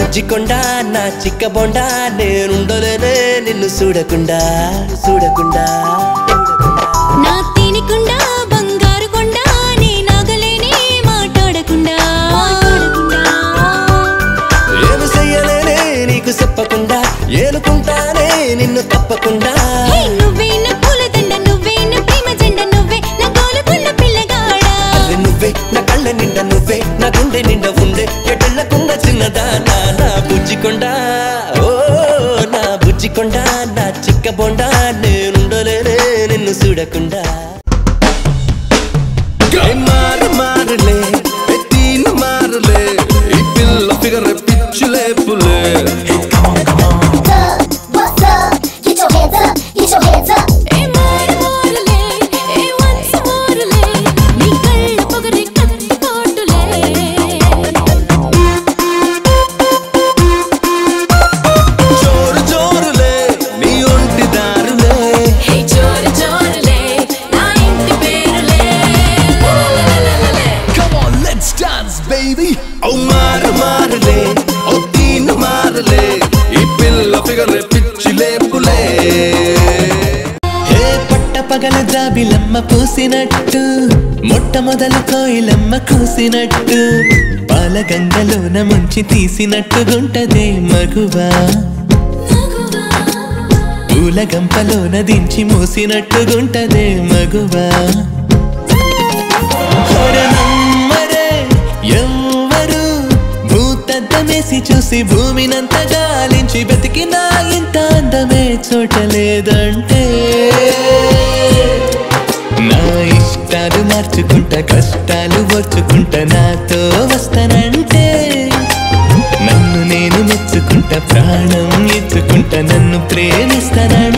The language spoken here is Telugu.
బుజ్జికొండా నా చిక్కబొండా నేనుండలేనే నిన్ను చూడకుండా చూడకుండా నా తేనికొండా బంగారు కొండా నేనాగలేనే మాట్లాడకుండా ఏమి చెయ్యలేనే నీకు చెప్పకుండా ఏలుకుంటానే నిన్ను తప్పకుండా నువ్వే నా పూలదండ నువ్వే నా ప్రేమ జెండ నువ్వే నా కోలుకున్న పిల్లగాడా నువ్వే నా కళ్ళ నిండా నువ్వే నా గుండె నిండా ఉండే ఎటెళ్ళకున్న చిన్నదానా నా బుజ్జికొండా ఓ నా బుజ్జికొండా నా చిక్కబొండా నేనుండలేనే నిన్ను చూడకుండా మారు మారులే తీను మారులే ఈ పిల్ల ఫిగర్ పిచ్చి లేపులే baby oh మారు మారులే ఓ తీను మారులే ఈ పిల్ల ఫిగర్ పిచ్చి లేపులే హే పట్టపగల జాబిలమ్మ పూసినట్టు మొట్టమొదలు కోయిలమ్మ కూసినట్టు పాలగంగలోన ముంచి తీసినట్టుగుంటదే మగువా పూల గంపలోన దించి మూసినట్టుగుంటదే మగువా ఎవ్వరు భూతద్దమేసి చూసి భూమినంత గాలించి బతికినా ఇంత అందమే చోటలేదంటే నా ఇష్టాలు మార్చుకుంటా కష్టాలు ఓర్చుకుంటా నాతో వస్తానంటే నన్ను నేను మెచ్చుకుంటా ప్రాణం ఇచ్చుకుంటా నన్ను ప్రేమిస్తానంటే